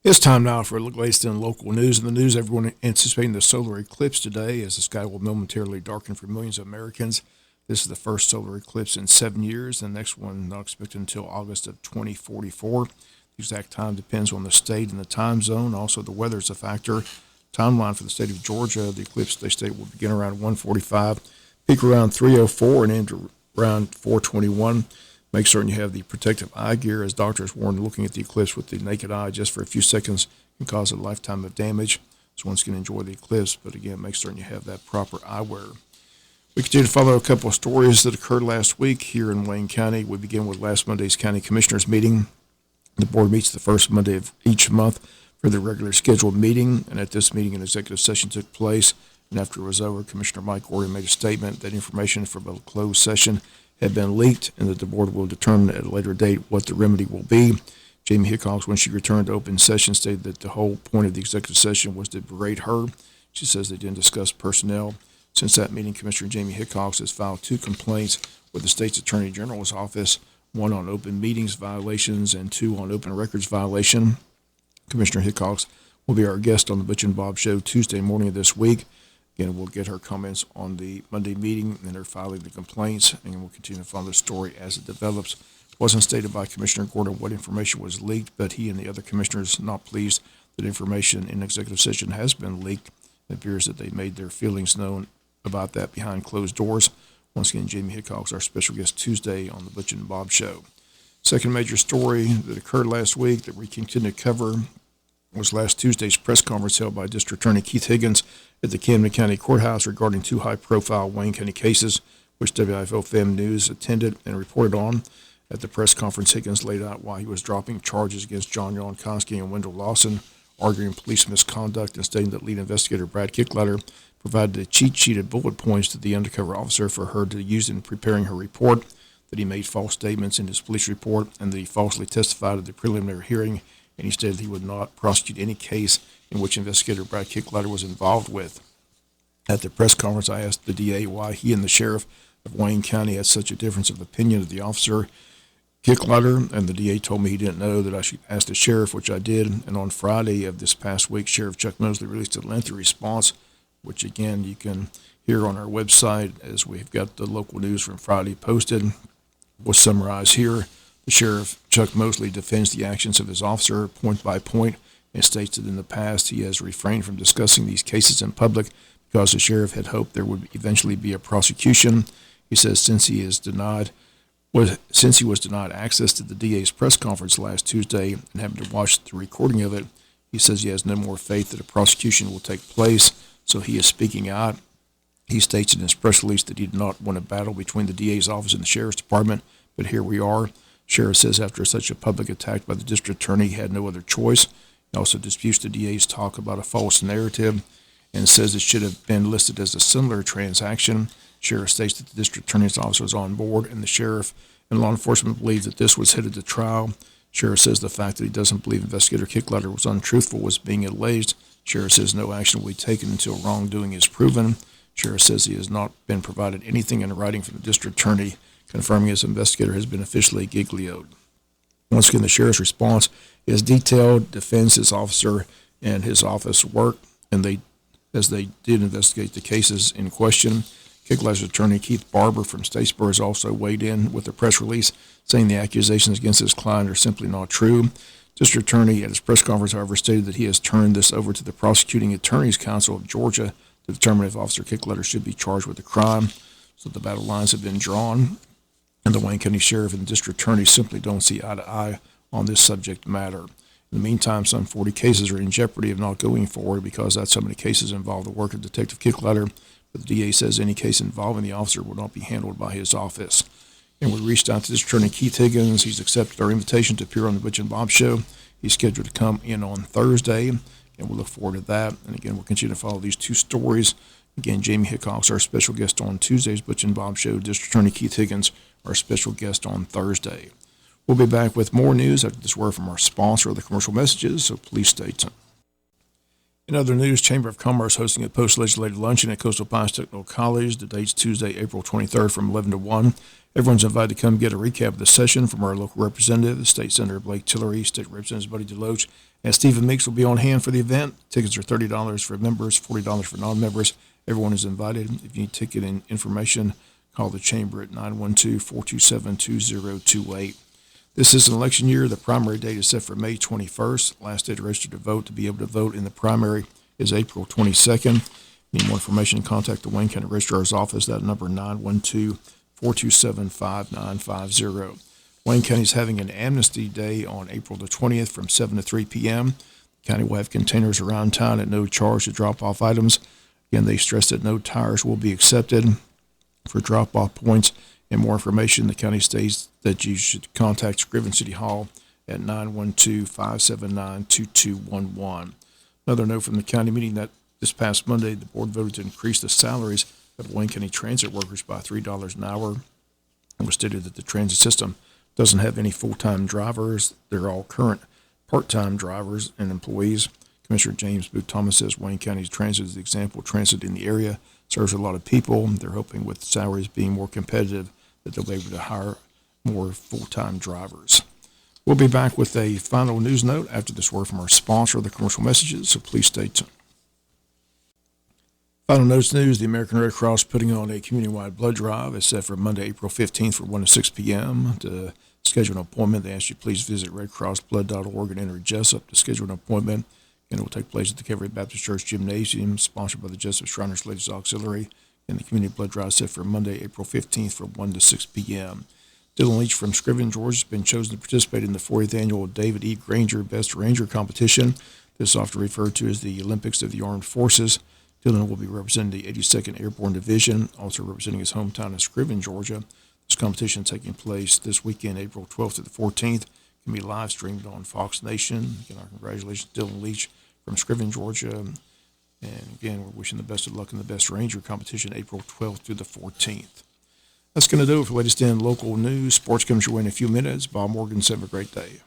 It's time now for the latest in local news. In the news, everyone anticipating the solar eclipse today as the sky will momentarily darken for millions of Americans. This is the first solar eclipse in 7 years. The next one not expected until August of 2044. The exact time depends on the state and the time zone. Also, the weather is a factor. Timeline for the state of Georgia, the eclipse they state will begin around 1:45, peak around 3:04, and end around 4:21. Make certain you have the protective eye gear, as doctors warn looking at the eclipse with the naked eye just for a few seconds can cause a lifetime of damage. So one's going to enjoy the eclipse, but again, make certain you have that proper eyewear. We continue to follow a couple of stories that occurred last week here in Wayne County. We begin with last Monday's County Commissioners meeting. The board meets the first Monday of each month for the regular scheduled meeting, and at this meeting, an executive session took place. And after it was over, Commissioner Mike Gordon made a statement that information from a closed session had been leaked and that the board will determine at a later date what the remedy will be. Jamie Hickox, when she returned to open session, stated that the whole point of the executive session was to berate her. She says they didn't discuss personnel. Since that meeting, Commissioner Jamie Hickox has filed 2 complaints with the state's Attorney General's office, 1 on open meetings violations and 2 on open records violation. Commissioner Hickox will be our guest on the Butch and Bob Show Tuesday morning of this week. Again, we'll get her comments on the Monday meeting and her filing the complaints, and we'll continue to follow the story as it develops. It wasn't stated by Commissioner Gordon what information was leaked, but he and the other commissioners not pleased that information in executive session has been leaked. It appears that they made their feelings known about that behind closed doors. Once again, Jamie Hickox, our special guest Tuesday on the Butch and Bob Show. Second major story that occurred last week that we continue to cover was last Tuesday's press conference held by District Attorney Keith Higgins at the Camden County Courthouse regarding 2 high-profile Wayne County cases, which WIFO Fem News attended and reported on. At the press conference, Higgins laid out why he was dropping charges against John Yankowski and Wendell Lawson, arguing police misconduct and stating that lead investigator Brad Kickletter provided a cheat sheet of bullet points to the undercover officer for her to use in preparing her report, that he made false statements in his police report, and that he falsely testified at the preliminary hearing, and he stated he would not prosecute any case in which investigator Brad Kickletter was involved with. At the press conference, I asked the DA why he and the sheriff of Wayne County had such a difference of opinion of the officer Kickletter, and the DA told me he didn't know that I should ask the sheriff, which I did. And on Friday of this past week, Sheriff Chuck Mosley released a lengthy response, which again you can hear on our website as we've got the local news from Friday posted. We'll summarize here. The Sheriff, Chuck Mosley, defends the actions of his officer point by point and states that in the past he has refrained from discussing these cases in public because the sheriff had hoped there would eventually be a prosecution. He says since he was denied access to the DA's press conference last Tuesday and having to watch the recording of it, he says he has no more faith that a prosecution will take place, so he is speaking out. He states in his press release that he did not want a battle between the DA's office and the sheriff's department, but here we are. Sheriff says after such a public attack by the district attorney, he had no other choice. He also disputes the DA's talk about a false narrative and says it should have been listed as a similar transaction. Sheriff states that the district attorney's office was on board, and the sheriff and law enforcement believe that this was headed to trial. Sheriff says the fact that he doesn't believe investigator Kickletter was untruthful was being alleged. Sheriff says no action will be taken until wrongdoing is proven. Sheriff says he has not been provided anything in writing from the district attorney confirming his investigator has been officially giglioed. Once again, the sheriff's response is detailed, defends his officer and his office work, and they did investigate the cases in question. Kickletter's attorney, Keith Barber from Statesboro, has also weighed in with a press release saying the accusations against his client are simply not true. District attorney at his press conference, however, stated that he has turned this over to the Prosecuting Attorneys Council of Georgia to determine if Officer Kickletter should be charged with a crime. So the battle lines have been drawn, and the Wayne County Sheriff and the District Attorney simply don't see eye to eye on this subject matter. In the meantime, some 40 cases are in jeopardy of not going forward because that's how many cases involve the work of Detective Kickletter, but the DA says any case involving the officer will not be handled by his office. And we reached out to District Attorney Keith Higgins. He's accepted our invitation to appear on the Butch and Bob Show. He's scheduled to come in on Thursday, and we'll look forward to that. And again, we'll continue to follow these 2 stories. Again, Jamie Hickox, our special guest on Tuesday's Butch and Bob Show. District Attorney Keith Higgins, our special guest on Thursday. We'll be back with more news after this word from our sponsor of the commercial messages, so please stay tuned. In other news, Chamber of Commerce hosting a post-legislative luncheon at Coastal Pines Technical College. The date's Tuesday, April 23rd from 11 to 1. Everyone's invited to come get a recap of the session from our local representative, State Senator Blake Tillery, State Representative Buddy DeLoach, And Stephen Meeks will be on hand for the event. Tickets are $30 for members, $40 for non-members. Everyone is invited. If you need ticket and information, call the chamber at 912-427-2028. This is an election year. The primary date is set for May 21st. Last day to register to vote. To be able to vote in the primary is April 22nd. Need more information, contact the Wayne County Registrar's Office. That number, 912-427-5950. Wayne County is having an amnesty day on April the 20th from 7 to 3 p.m. The county will have containers around town at no charge to drop off items. Again, they stress that no tires will be accepted for drop-off points. And more information, the county states that you should contact Scriven City Hall at 912-579-2211. Another note from the county meeting that this past Monday, the board voted to increase the salaries of Wayne County transit workers by $3 an hour. It was stated that the transit system doesn't have any full-time drivers. They're all current part-time drivers and employees. Commissioner James Booth Thomas says Wayne County's transit is the example. Transit in the area serves a lot of people. They're hoping with salaries being more competitive that they'll be able to hire more full-time drivers. We'll be back with a final news note after this word from our sponsor, the commercial messages, so please stay tuned. Final notes news, the American Red Cross putting on a community-wide blood drive. It's set for Monday, April 15th from 1 to 6 p.m. To schedule an appointment, they ask you please visit redcrossblood.org and enter Jesup to schedule an appointment. And it will take place at the Calvary Baptist Church Gymnasium, sponsored by the Jesup Shriners Ladies Auxiliary. And the community blood drive set for Monday, April 15th from 1 to 6 p.m. Dylan Leach from Scriven, Georgia, has been chosen to participate in the 40th annual David E. Granger Best Ranger competition. This is often referred to as the Olympics of the Armed Forces. Dylan will be representing the 82nd Airborne Division, also representing his hometown of Scriven, Georgia. This competition taking place this weekend, April 12th to the 14th. Can be live streamed on Fox Nation. Again, our congratulations, Dylan Leach from Scriven, Georgia. And again, we're wishing the best of luck in the Best Ranger competition, April 12th through the 14th. That's going to do it for latest in local news. Sports comes your way in a few minutes. Bob Morgan, have a great day.